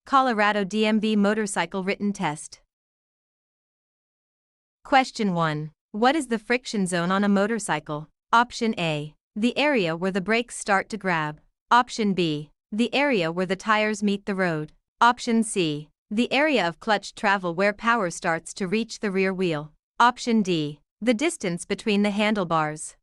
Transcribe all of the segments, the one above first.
Colorado DMV motorcycle written test. Question 1. What is the friction zone on a motorcycle? Option A. The area where the brakes start to grab. Option B. The area where the tires meet the road. Option C. The area of clutch travel where power starts to reach the rear wheel. Option D. The distance between the handlebars.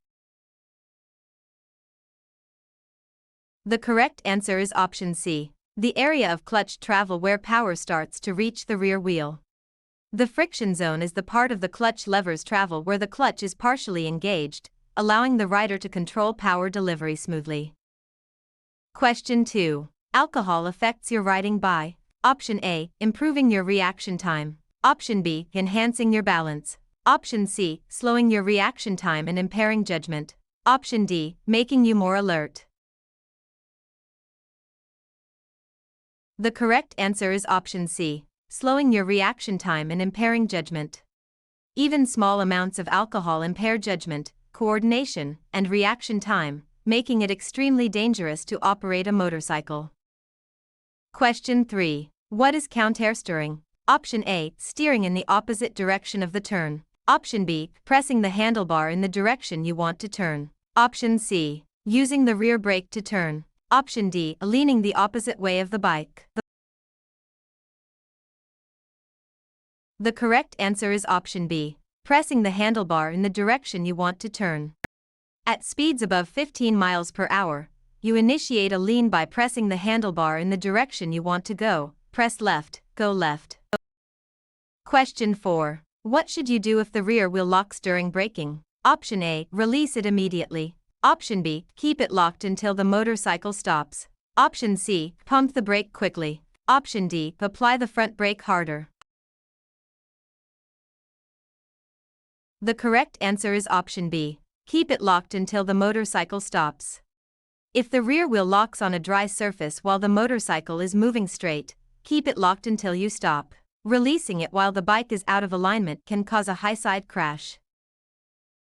The correct answer is option C. The area of clutch travel where power starts to reach the rear wheel. The friction zone is the part of the clutch lever's travel where the clutch is partially engaged, allowing the rider to control power delivery smoothly. Question 2. Alcohol affects your riding by: Option A. Improving your reaction time. Option B. Enhancing your balance. Option C. Slowing your reaction time and impairing judgment. Option D. Making you more alert. The correct answer is option C. Slowing your reaction time and impairing judgment. Even small amounts of alcohol impair judgment, coordination, and reaction time, making it extremely dangerous to operate a motorcycle. Question 3. What is counter-steering? Option A. Steering in the opposite direction of the turn. Option B. Pressing the handlebar in the direction you want to turn. Option C. Using the rear brake to turn. Option D. Leaning the opposite way of the bike. The correct answer is option B. Pressing the handlebar in the direction you want to turn. At speeds above 15 miles per hour, you initiate a lean by pressing the handlebar in the direction you want to go. Press left, go left. Question 4. What should you do if the rear wheel locks during braking? Option A. Release it immediately. Option B. Keep it locked until the motorcycle stops. Option C. Pump the brake quickly. Option D. Apply the front brake harder. The correct answer is option B. Keep it locked until the motorcycle stops. If the rear wheel locks on a dry surface while the motorcycle is moving straight, keep it locked until you stop. Releasing it while the bike is out of alignment can cause a high-side crash.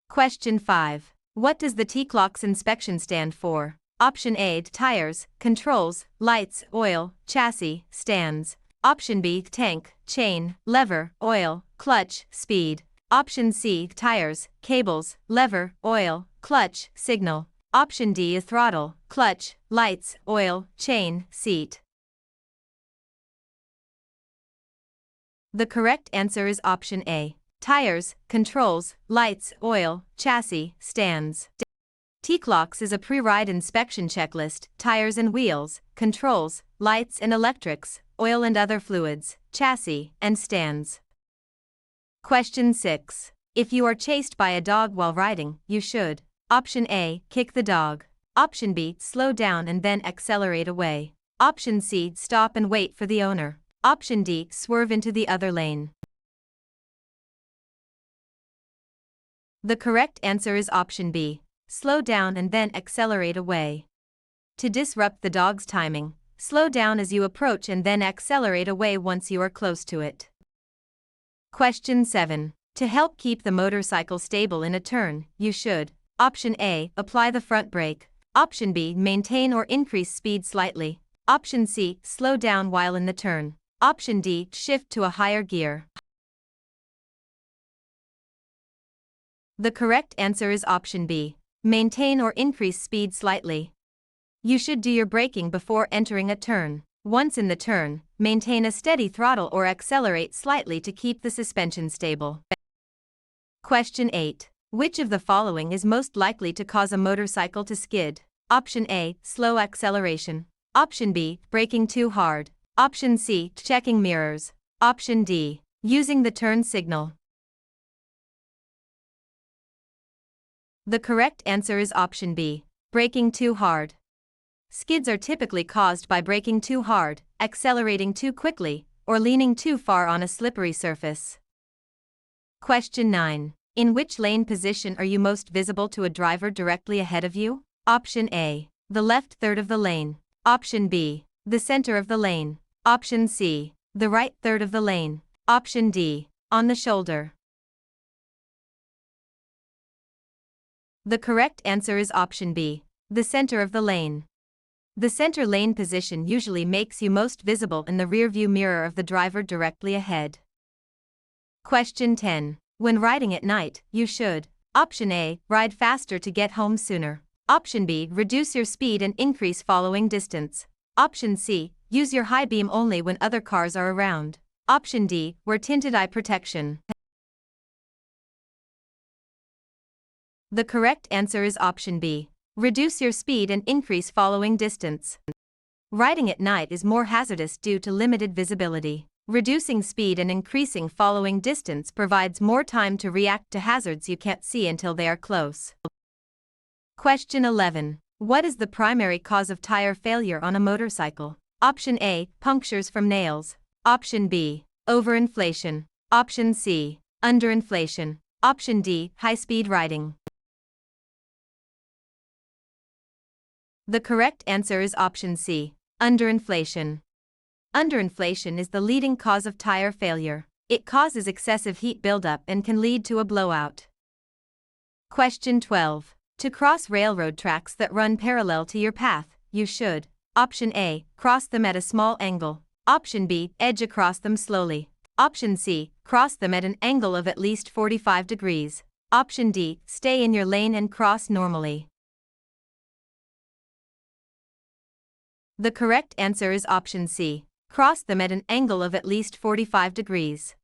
Question 5. What does the T-Clocks inspection stand for? Option A. Tires, controls, lights, oil, chassis, stands. Option B. Tank, chain, lever, oil, clutch, speed. Option C. Tires, cables, lever, oil, clutch, signal. Option D. Throttle, clutch, lights, oil, chain, seat. The correct answer is option A. Tires, controls, lights, oil, chassis, stands. T-Clocks is a pre-ride inspection checklist: tires and wheels, controls, lights and electrics, oil and other fluids, chassis, and stands. Question 6. If you are chased by a dog while riding, you should: Option A. Kick the dog. Option B. Slow down and then accelerate away. Option C. Stop and wait for the owner. Option D. Swerve into the other lane. The correct answer is option B. Slow down and then accelerate away. To disrupt the dog's timing, slow down as you approach and then accelerate away once you are close to it. Question 7. To help keep the motorcycle stable in a turn, you should: Option A. Apply the front brake. Option B. Maintain or increase speed slightly. Option C. Slow down while in the turn. Option D. Shift to a higher gear. The correct answer is option B. Maintain or increase speed slightly. You should do your braking before entering a turn. Once in the turn, maintain a steady throttle or accelerate slightly to keep the suspension stable. Question 8. Which of the following is most likely to cause a motorcycle to skid? Option A. Slow acceleration. Option B. Braking too hard. Option C. Checking mirrors. Option D. Using the turn signal. The correct answer is option B. Braking too hard. Skids are typically caused by braking too hard, accelerating too quickly, or leaning too far on a slippery surface. Question 9. In which lane position are you most visible to a driver directly ahead of you? Option A. The left third of the lane. Option B. The center of the lane. Option C. The right third of the lane. Option D. On the shoulder. The correct answer is option B. The center of the lane. The center lane position usually makes you most visible in the rearview mirror of the driver directly ahead. Question 10. When riding at night, you should: Option A, ride faster to get home sooner. Option B, reduce your speed and increase following distance. Option C, use your high beam only when other cars are around. Option D, wear tinted eye protection. The correct answer is option B. Reduce your speed and increase following distance. Riding at night is more hazardous due to limited visibility. Reducing speed and increasing following distance provides more time to react to hazards you can't see until they are close. Question 11. What is the primary cause of tire failure on a motorcycle? Option A, punctures from nails. Option B, overinflation. Option C, underinflation. Option D, high-speed riding. The correct answer is option C, underinflation. Underinflation is the leading cause of tire failure. It causes excessive heat buildup and can lead to a blowout. Question 12. To cross railroad tracks that run parallel to your path, you should: Option A, cross them at a small angle. Option B, edge across them slowly. Option C, cross them at an angle of at least 45 degrees. Option D, stay in your lane and cross normally. The correct answer is option C, cross them at an angle of at least 45 degrees.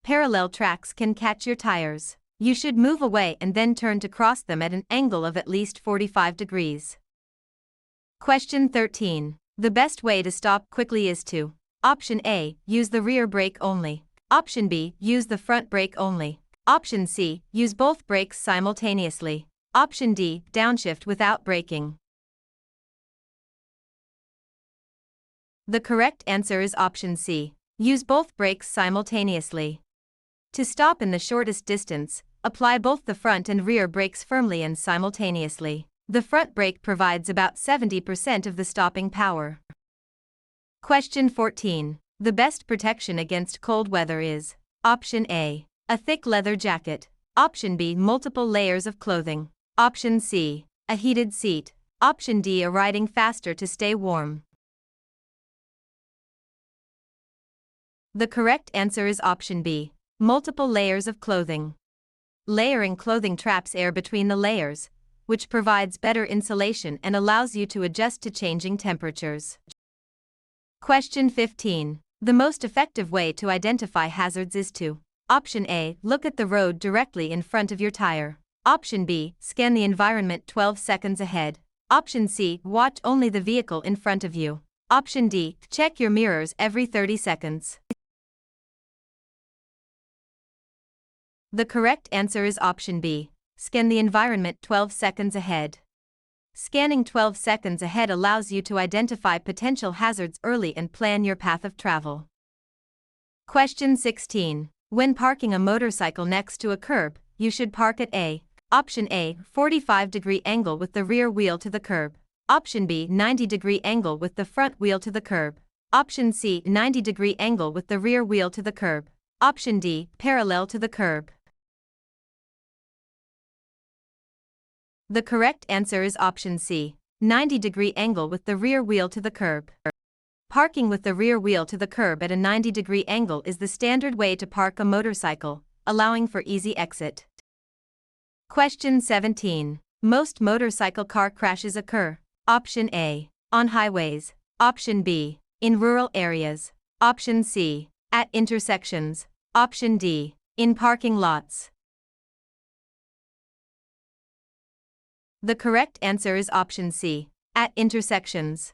Parallel tracks can catch your tires. You should move away and then turn to cross them at an angle of at least 45 degrees. Question 13. The best way to stop quickly is to: Option A, use the rear brake only. Option B, use the front brake only. Option C, use both brakes simultaneously. Option D, downshift without braking. The correct answer is option C, use both brakes simultaneously. To stop in the shortest distance, apply both the front and rear brakes firmly and simultaneously. The front brake provides about 70% of the stopping power. Question 14. The best protection against cold weather is: Option A, a thick leather jacket. Option B, multiple layers of clothing. Option C, a heated seat. Option D, a riding faster to stay warm. The correct answer is option B, multiple layers of clothing. Layering clothing traps air between the layers, which provides better insulation and allows you to adjust to changing temperatures. Question 15. The most effective way to identify hazards is to: Option A, look at the road directly in front of your tire. Option B, scan the environment 12 seconds ahead. Option C, watch only the vehicle in front of you. Option D, check your mirrors every 30 seconds. The correct answer is option B, scan the environment 12 seconds ahead. Scanning 12 seconds ahead allows you to identify potential hazards early and plan your path of travel. Question 16. When parking a motorcycle next to a curb, you should park at A. Option A, 45-degree angle with the rear wheel to the curb. Option B, 90-degree angle with the front wheel to the curb. Option C, 90-degree angle with the rear wheel to the curb. Option D, parallel to the curb. The correct answer is option C, 90-degree angle with the rear wheel to the curb. Parking with the rear wheel to the curb at a 90-degree angle is the standard way to park a motorcycle, allowing for easy exit. Question 17. Most motorcycle car crashes occur: Option A, on highways. Option B, in rural areas. Option C, at intersections. Option D, in parking lots. The correct answer is option C, at intersections.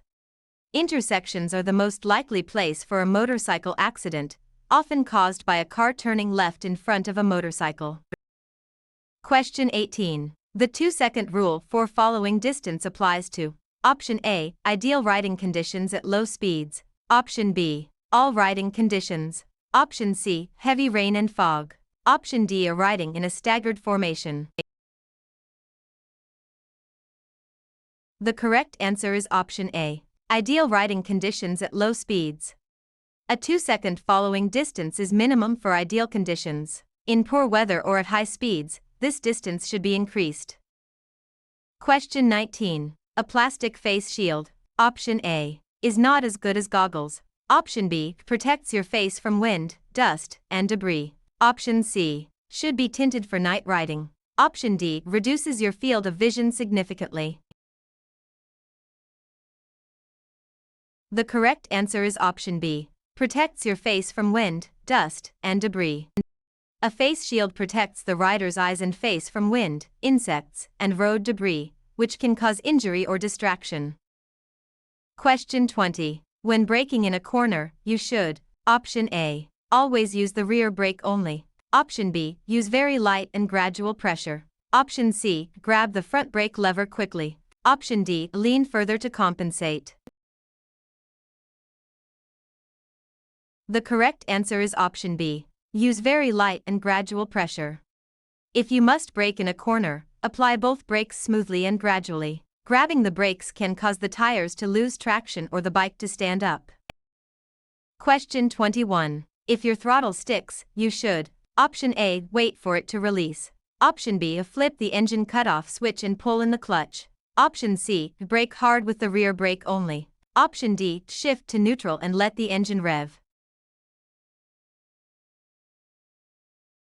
Intersections are the most likely place for a motorcycle accident, often caused by a car turning left in front of a motorcycle. Question 18. The 2-second rule for following distance applies to: Option A, ideal riding conditions at low speeds. Option B, all riding conditions. Option C, heavy rain and fog. Option D, a riding in a staggered formation. The correct answer is option A, ideal riding conditions at low speeds. A 2-second following distance is minimum for ideal conditions. In poor weather or at high speeds, this distance should be increased. Question 19. A plastic face shield. Option A is not as good as goggles. Option B protects your face from wind, dust, and debris. Option C should be tinted for night riding. Option D reduces your field of vision significantly. The correct answer is option B. Protects your face from wind, dust, and debris. A face shield protects the rider's eyes and face from wind, insects, and road debris, which can cause injury or distraction. Question 20. When braking in a corner, you should: Option A. Always use the rear brake only. Option B. Use very light and gradual pressure. Option C. Grab the front brake lever quickly. Option D. Lean further to compensate. The correct answer is option B. Use very light and gradual pressure. If you must brake in a corner, apply both brakes smoothly and gradually. Grabbing the brakes can cause the tires to lose traction or the bike to stand up. Question 21. If your throttle sticks, you should: Option A. Wait for it to release. Option B. Flip the engine cutoff switch and pull in the clutch. Option C. Brake hard with the rear brake only. Option D. Shift to neutral and let the engine rev.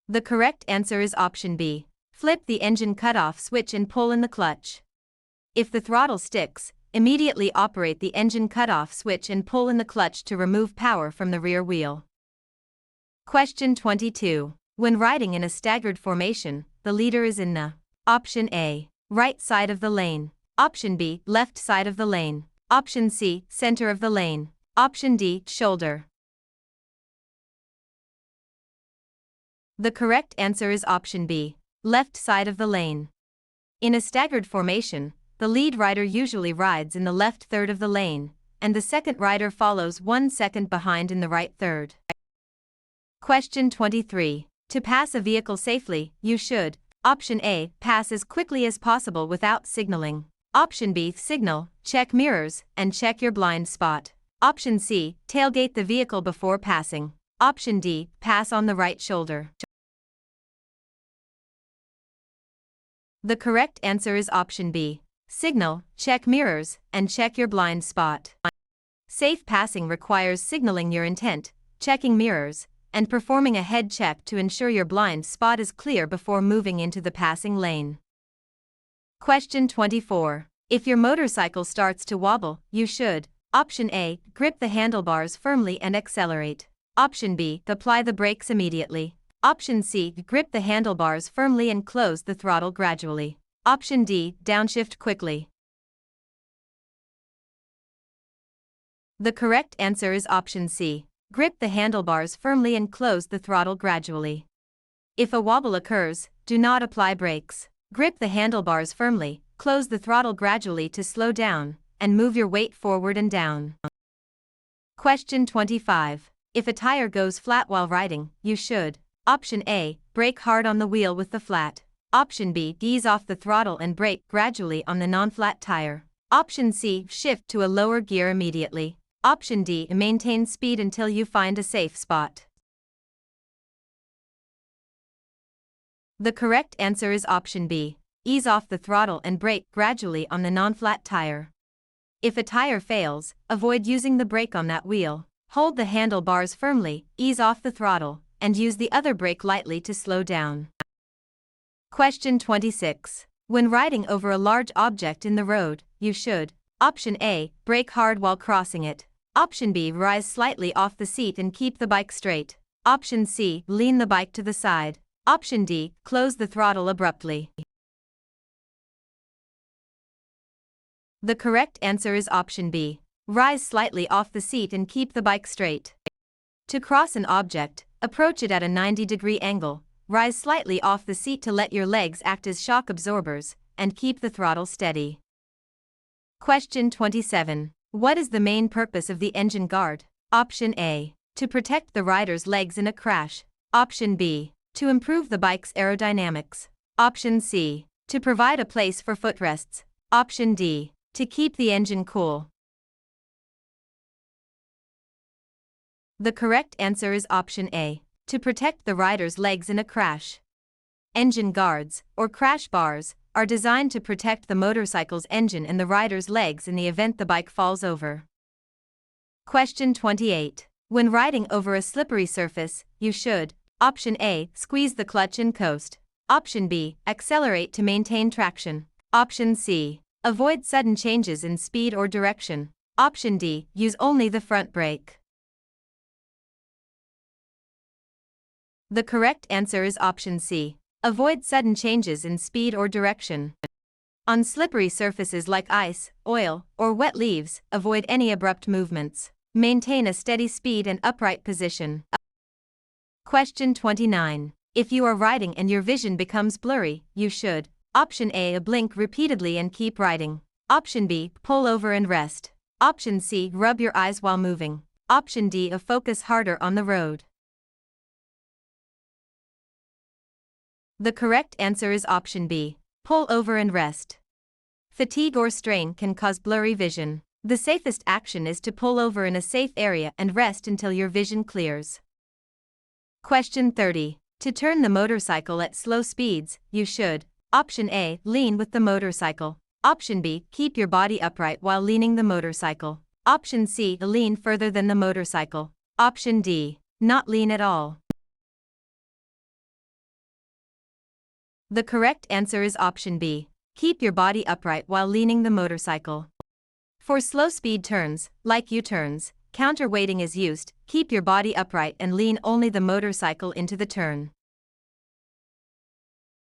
The correct answer is option B. Flip the engine cutoff switch and pull in the clutch. If the throttle sticks, immediately operate the engine cutoff switch and pull in the clutch to remove power from the rear wheel. Question 22. When riding in a staggered formation, the leader is in the: Option A. Right side of the lane. Option B. Left side of the lane. Option C. Center of the lane. Option D. Shoulder. The correct answer is option B. Left side of the lane. In a staggered formation, the lead rider usually rides in the left third of the lane, and the second rider follows 1 second behind in the right third. Question 23. To pass a vehicle safely, you should: Option A. Pass as quickly as possible without signaling. Option B. Signal, check mirrors, and check your blind spot. Option C. Tailgate the vehicle before passing. Option D. Pass on the right shoulder. The correct answer is option B. Signal, check mirrors, and check your blind spot. Safe passing requires signaling your intent, checking mirrors, and performing a head check to ensure your blind spot is clear before moving into the passing lane. Question 24. If your motorcycle starts to wobble, you should: Option A. Grip the handlebars firmly and accelerate. Option B. Apply the brakes immediately. Option C. Grip the handlebars firmly and close the throttle gradually. Option D. Downshift quickly. The correct answer is option C. Grip the handlebars firmly and close the throttle gradually. If a wobble occurs, do not apply brakes. Grip the handlebars firmly, close the throttle gradually to slow down, and move your weight forward and down. Question 25. If a tire goes flat while riding, you should: Option A. Brake hard on the wheel with the flat. Option B. Ease off the throttle and brake gradually on the non-flat tire. Option C. Shift to a lower gear immediately. Option D. Maintain speed until you find a safe spot. The correct answer is option B. Ease off the throttle and brake gradually on the non-flat tire. If a tire fails, avoid using the brake on that wheel. Hold the handlebars firmly, ease off the throttle, and use the other brake lightly to slow down. Question 26. When riding over a large object in the road, you should: Option A. Brake hard while crossing it. Option B. Rise slightly off the seat and keep the bike straight. Option C. Lean the bike to the side. Option D. Close the throttle abruptly. The correct answer is option B. Rise slightly off the seat and keep the bike straight. To cross an object, approach it at a 90-degree angle, rise slightly off the seat to let your legs act as shock absorbers, and keep the throttle steady. Question 27. What is the main purpose of the engine guard? Option A. To protect the rider's legs in a crash. Option B. To improve the bike's aerodynamics. Option C. To provide a place for footrests. Option D. To keep the engine cool. The correct answer is option A. To protect the rider's legs in a crash. Engine guards, or crash bars, are designed to protect the motorcycle's engine and the rider's legs in the event the bike falls over. Question 28. When riding over a slippery surface, you should: Option A, squeeze the clutch and coast. Option B, accelerate to maintain traction. Option C, avoid sudden changes in speed or direction. Option D, use only the front brake. The correct answer is option C. Avoid sudden changes in speed or direction. On slippery surfaces like ice, oil, or wet leaves, avoid any abrupt movements. Maintain a steady speed and upright position. Question 29. If you are riding and your vision becomes blurry, you should: Option A, blink repeatedly and keep riding. Option B, pull over and rest. Option C, rub your eyes while moving. Option D, focus harder on the road. The correct answer is option B, pull over and rest. Fatigue or strain can cause blurry vision. The safest action is to pull over in a safe area and rest until your vision clears. Question 30. To turn the motorcycle at slow speeds, you should: Option A, lean with the motorcycle. Option B, keep your body upright while leaning the motorcycle. Option C, lean further than the motorcycle. Option D, not lean at all. The correct answer is option B, keep your body upright while leaning the motorcycle. For slow speed turns, like U-turns, counterweighting is used. Keep your body upright and lean only the motorcycle into the turn.